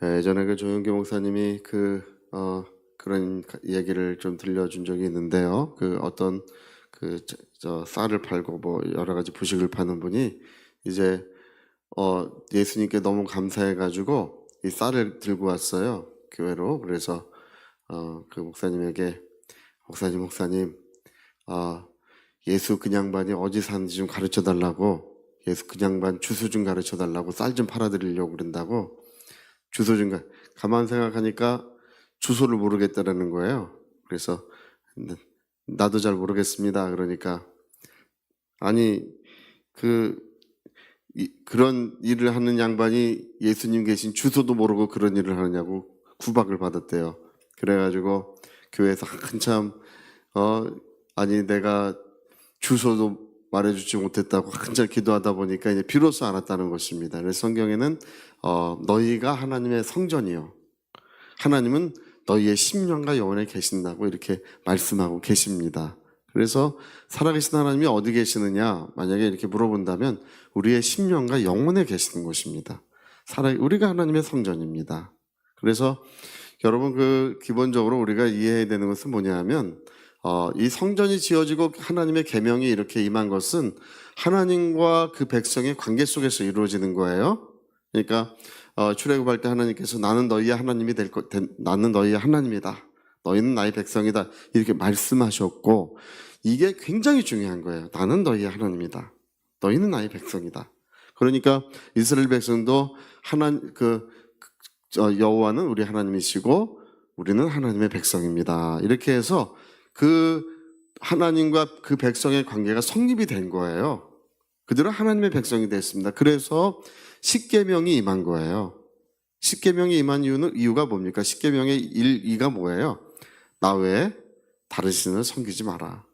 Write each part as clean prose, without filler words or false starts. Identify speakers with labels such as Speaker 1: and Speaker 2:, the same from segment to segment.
Speaker 1: 예전에 그 조영기 목사님이 그런 얘기를 좀 들려준 적이 있는데요. 그 어떤 쌀을 팔고 뭐 여러 가지 부식을 파는 분이 이제 예수님께 너무 감사해가지고 이 쌀을 들고 왔어요, 교회로. 그래서 그 목사님에게 목사님, 예수 그 양반이 어디 사는지 좀 가르쳐 달라고, 예수 그 양반 주소 좀 가르쳐 달라고 쌀 좀 팔아드리려고 그런다고. 주소 좀 가만 생각하니까 주소를 모르겠다라는 거예요. 그래서 나도 잘 모르겠습니다. 그러니까 아니 그런 일을 하는 양반이 예수님 계신 주소도 모르고 그런 일을 하느냐고 구박을 받았대요. 그래가지고 교회에서 한참 아니 내가 주소도 말해주지 못했다고 한참 기도하다 보니까 이제 비로소 알았다는 것입니다. 그래서 성경에는 너희가 하나님의 성전이요, 하나님은 너희의 심령과 영혼에 계신다고 이렇게 말씀하고 계십니다. 그래서 살아계신 하나님이 어디 계시느냐 만약에 이렇게 물어본다면 우리의 심령과 영혼에 계시는 것입니다. 우리가 하나님의 성전입니다. 그래서 여러분 기본적으로 우리가 이해해야 되는 것은 뭐냐 하면 이 성전이 지어지고 하나님의 계명이 이렇게 임한 것은 하나님과 그 백성의 관계 속에서 이루어지는 거예요. 그러니까 출애굽할 때 하나님께서 나는 너희의 하나님이 나는 너희의 하나님이다, 너희는 나의 백성이다 이렇게 말씀하셨고, 이게 굉장히 중요한 거예요. 나는 너희의 하나님이다, 너희는 나의 백성이다. 그러니까 이스라엘 백성도 여호와는 우리 하나님이시고 우리는 하나님의 백성입니다. 이렇게 해서 그 하나님과 그 백성의 관계가 성립이 된 거예요. 그들은 하나님의 백성이 됐습니다. 그래서 십계명이 임한 거예요. 십계명이 임한 이유가 뭡니까? 십계명의 1, 2가 뭐예요? 나 외에 다른 신을 섬기지 마라.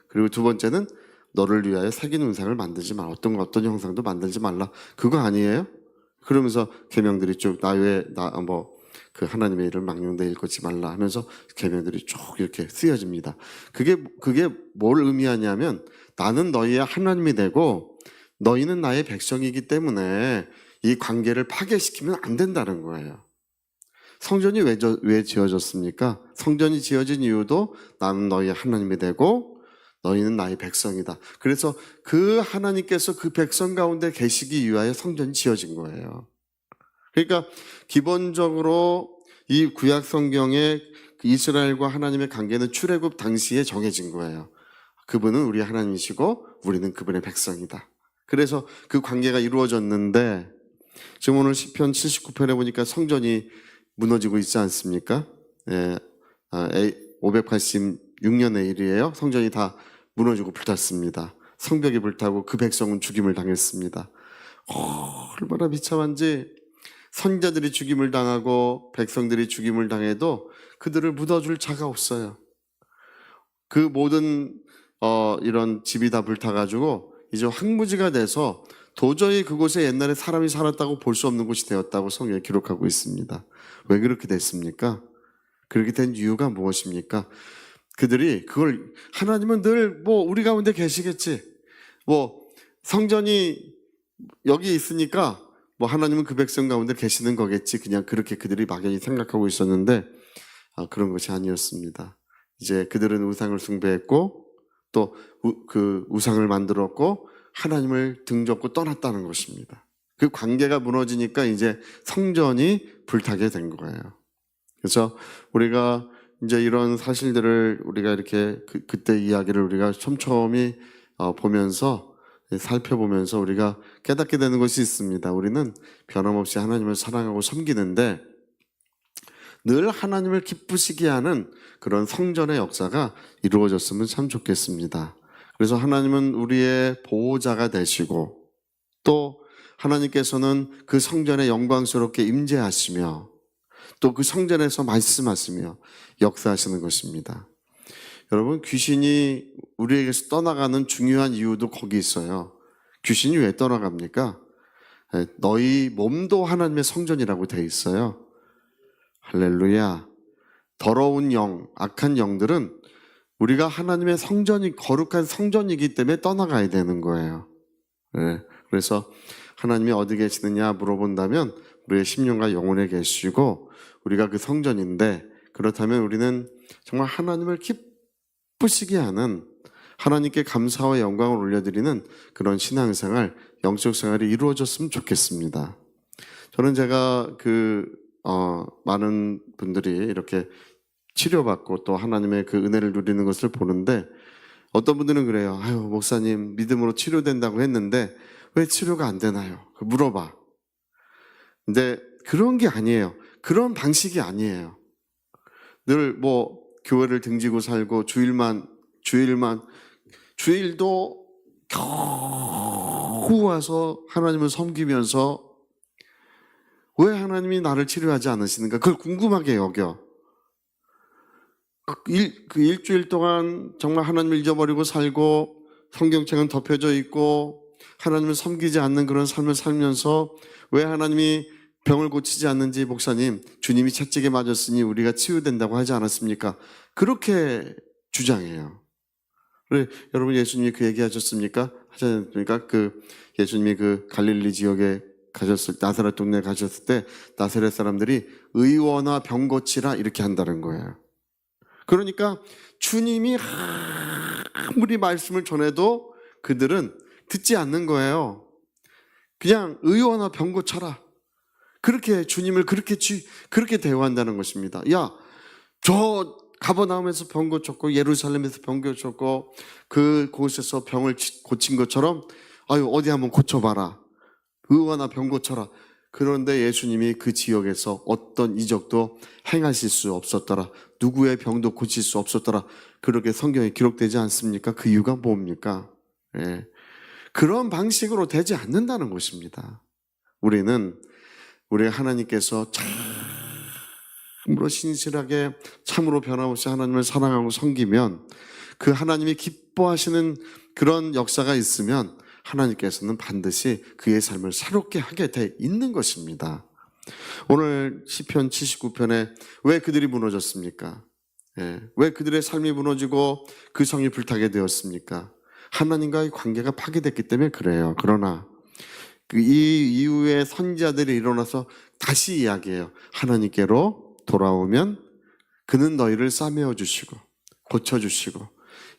Speaker 1: 그리고 두 번째는 너를 위하여 새긴 우상을 만들지 마라. 어떤 형상도 만들지 말라. 그거 아니에요? 그러면서 계명들이 쭉 나 외에 그 하나님의 일을 망령되이 일컫지 말라 하면서 계명들이 쭉 이렇게 쓰여집니다. 그게 뭘 의미하냐면 나는 너희의 하나님이 되고 너희는 나의 백성이기 때문에 이 관계를 파괴시키면 안 된다는 거예요. 성전이 왜 지어졌습니까? 성전이 지어진 이유도 나는 너희의 하나님이 되고 너희는 나의 백성이다. 그래서 그 하나님께서 그 백성 가운데 계시기 위하여 성전이 지어진 거예요. 그러니까 기본적으로 이 구약 성경의 이스라엘과 하나님의 관계는 출애굽 당시에 정해진 거예요. 그분은 우리 하나님이시고 우리는 그분의 백성이다. 그래서 그 관계가 이루어졌는데 지금 오늘 시편 79편에 보니까 성전이 무너지고 있지 않습니까? 586년의 일이에요. 성전이 다 무너지고 불탔습니다. 성벽이 불타고 그 백성은 죽임을 당했습니다. 얼마나 비참한지. 선자들이 죽임을 당하고 백성들이 죽임을 당해도 그들을 묻어줄 자가 없어요. 그 모든 이런 집이 다 불타가지고 이제 황무지가 돼서 도저히 그곳에 옛날에 사람이 살았다고 볼 수 없는 곳이 되었다고 성경에 기록하고 있습니다. 왜 그렇게 됐습니까? 그렇게 된 이유가 무엇입니까? 그들이 하나님은 늘 우리 가운데 계시겠지, 성전이 여기 있으니까 하나님은 그 백성 가운데 계시는 거겠지, 그냥 그렇게 그들이 막연히 생각하고 있었는데 그런 것이 아니었습니다. 이제 그들은 우상을 숭배했고 또 그 우상을 만들었고 하나님을 등졌고 떠났다는 것입니다. 그 관계가 무너지니까 이제 성전이 불타게 된 거예요. 그래서 우리가 이제 이런 사실들을 우리가 이렇게 그때 이야기를 우리가 촘촘히 보면서 살펴보면서 우리가 깨닫게 되는 것이 있습니다. 우리는 변함없이 하나님을 사랑하고 섬기는데 늘 하나님을 기쁘시게 하는 그런 성전의 역사가 이루어졌으면 참 좋겠습니다. 그래서 하나님은 우리의 보호자가 되시고 또 하나님께서는 그 성전에 영광스럽게 임재하시며 또 그 성전에서 말씀하시며 역사하시는 것입니다. 여러분, 귀신이 우리에게서 떠나가는 중요한 이유도 거기 있어요. 귀신이 왜 떠나갑니까? 너희 몸도 하나님의 성전이라고 되어 있어요. 할렐루야. 더러운 영, 악한 영들은 우리가 하나님의 성전이 거룩한 성전이기 때문에 떠나가야 되는 거예요. 그래서 하나님이 어디 계시느냐 물어본다면 우리의 심령과 영혼에 계시고 우리가 그 성전인데, 그렇다면 우리는 정말 하나님을 기쁘시게 하는, 하나님께 감사와 영광을 올려드리는 그런 신앙생활, 영적 생활이 이루어졌으면 좋겠습니다. 저는 제가 많은 분들이 이렇게 치료받고 또 하나님의 그 은혜를 누리는 것을 보는데, 어떤 분들은 그래요. 아유, 목사님 믿음으로 치료된다고 했는데 왜 치료가 안 되나요? 물어봐. 근데 그런 게 아니에요. 그런 방식이 아니에요. 늘 교회를 등지고 살고 주일도 겨우 와서 하나님을 섬기면서 왜 하나님이 나를 치료하지 않으시는가? 그걸 궁금하게 여겨. 그 일주일 동안 정말 하나님을 잊어버리고 살고 성경책은 덮여져 있고 하나님을 섬기지 않는 그런 삶을 살면서 왜 하나님이 병을 고치지 않는지, 목사님 주님이 채찍에 맞았으니 우리가 치유된다고 하지 않았습니까? 그렇게 주장해요. 그래, 여러분 예수님이 그 얘기 하셨습니까? 하지 않습니까? 예수님이 갈릴리 지역에 나사렛 동네에 가셨을 때 나사렛 사람들이 의원아 병 고치라 이렇게 한다는 거예요. 그러니까 주님이 아무리 말씀을 전해도 그들은 듣지 않는 거예요. 그냥 의원아 병 고쳐라. 그렇게 주님을 그렇게 대우한다는 것입니다. 야, 저 가버나움에서 병 고쳤고 예루살렘에서 병 고쳤고 그곳에서 병을 고친 것처럼 아유 어디 한번 고쳐봐라. 의원아 병 고쳐라. 그런데 예수님이 그 지역에서 어떤 이적도 행하실 수 없었더라. 누구의 병도 고칠 수 없었더라. 그렇게 성경에 기록되지 않습니까? 그 이유가 뭡니까? 예. 그런 방식으로 되지 않는다는 것입니다. 우리는 우리 하나님께서 참으로 신실하게 참으로 변함없이 하나님을 사랑하고 섬기면, 그 하나님이 기뻐하시는 그런 역사가 있으면 하나님께서는 반드시 그의 삶을 새롭게 하게 돼 있는 것입니다. 오늘 시편 79편에 왜 그들이 무너졌습니까? 왜 그들의 삶이 무너지고 그 성이 불타게 되었습니까? 하나님과의 관계가 파괴됐기 때문에 그래요. 그러나 이 이후에 선지자들이 일어나서 다시 이야기해요. 하나님께로 돌아오면 그는 너희를 싸매어 주시고 고쳐주시고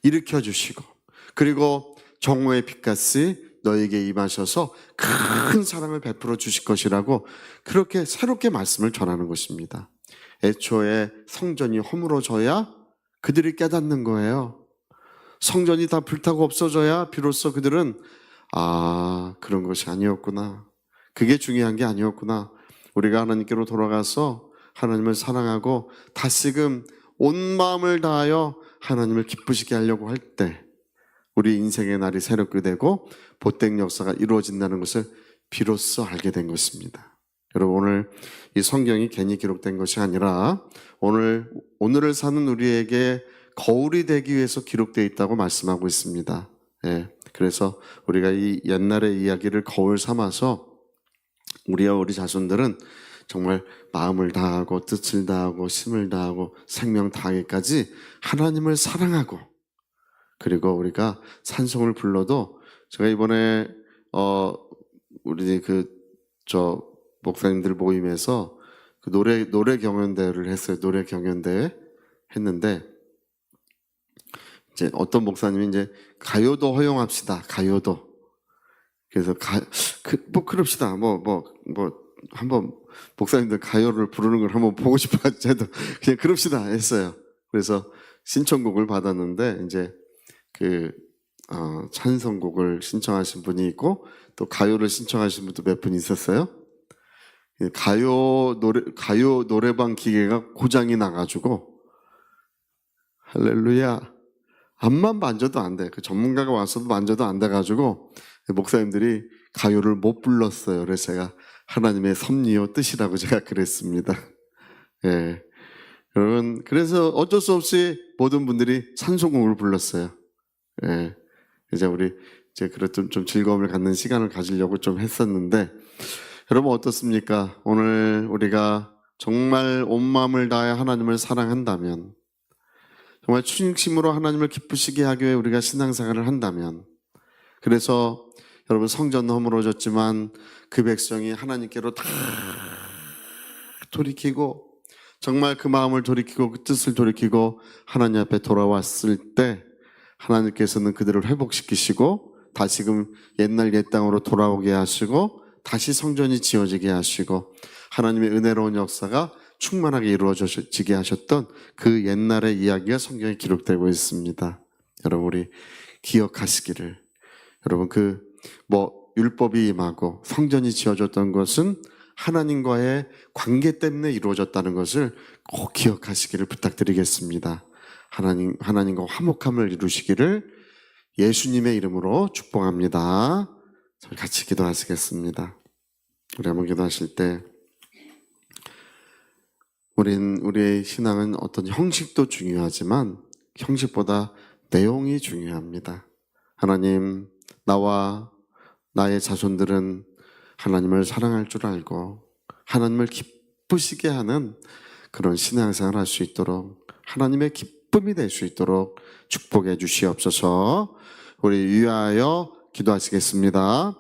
Speaker 1: 일으켜주시고 그리고 정오의 빛같이 너에게 임하셔서 큰 사랑을 베풀어 주실 것이라고, 그렇게 새롭게 말씀을 전하는 것입니다. 애초에 성전이 허물어져야 그들이 깨닫는 거예요. 성전이 다 불타고 없어져야 비로소 그들은 그런 것이 아니었구나. 그게 중요한 게 아니었구나. 우리가 하나님께로 돌아가서 하나님을 사랑하고 다시금 온 마음을 다하여 하나님을 기쁘시게 하려고 할 때 우리 인생의 날이 새롭게 되고 보땡 역사가 이루어진다는 것을 비로소 알게 된 것입니다. 여러분, 오늘 이 성경이 괜히 기록된 것이 아니라 오늘을 사는 우리에게 거울이 되기 위해서 기록되어 있다고 말씀하고 있습니다. 그래서 우리가 이 옛날의 이야기를 거울 삼아서 우리와 우리 자손들은 정말 마음을 다하고 뜻을 다하고 힘을 다하고 생명 다하기까지 하나님을 사랑하고, 그리고 우리가 찬송을 불러도, 제가 이번에 우리 목사님들 모임에서 노래 경연대회를 했어요. 노래 경연대회 했는데 이제 어떤 목사님이 이제 가요도 허용합시다. 가요도. 그래서 그럽시다. 한번 목사님들 가요를 부르는 걸 한번 보고 싶어가지고 해도 그냥 그럽시다 했어요. 그래서 신청곡을 받았는데 이제 찬송곡을 신청하신 분이 있고 또 가요를 신청하신 분도 몇 분 있었어요. 가요 노래방 기계가 고장이 나가지고 할렐루야 앞만 만져도 안 돼. 그 전문가가 와서도 만져도 안 돼가지고 목사님들이 가요를 못 불렀어요. 그래서 제가 하나님의 섭리요 뜻이라고 제가 그랬습니다. 여러분, 그래서 어쩔 수 없이 모든 분들이 찬송곡을 불렀어요. 이제 그래도 좀 즐거움을 갖는 시간을 가지려고 좀 했었는데, 여러분 어떻습니까? 오늘 우리가 정말 온 마음을 다해 하나님을 사랑한다면, 정말 충심으로 하나님을 기쁘시게 하기 위해 우리가 신앙생활을 한다면, 그래서 여러분 성전 허물어졌지만 그 백성이 하나님께로 다 돌이키고 정말 그 마음을 돌이키고 그 뜻을 돌이키고 하나님 앞에 돌아왔을 때 하나님께서는 그들을 회복시키시고 다시금 옛날 옛 땅으로 돌아오게 하시고 다시 성전이 지어지게 하시고 하나님의 은혜로운 역사가 충만하게 이루어지게 하셨던 그 옛날의 이야기가 성경에 기록되고 있습니다. 여러분 우리 기억하시기를. 여러분 율법이 임하고 성전이 지어졌던 것은 하나님과의 관계 때문에 이루어졌다는 것을 꼭 기억하시기를 부탁드리겠습니다. 하나님과 화목함을 이루시기를 예수님의 이름으로 축복합니다. 저희 같이 기도하시겠습니다. 우리 한번 기도하실 때 우리의 신앙은 어떤 형식도 중요하지만 형식보다 내용이 중요합니다. 하나님, 나와 나의 자손들은 하나님을 사랑할 줄 알고 하나님을 기쁘시게 하는 그런 신앙생활을 할 수 있도록 하나님의 기쁨이 될 수 있도록 축복해 주시옵소서. 우리 위하여 기도하시겠습니다.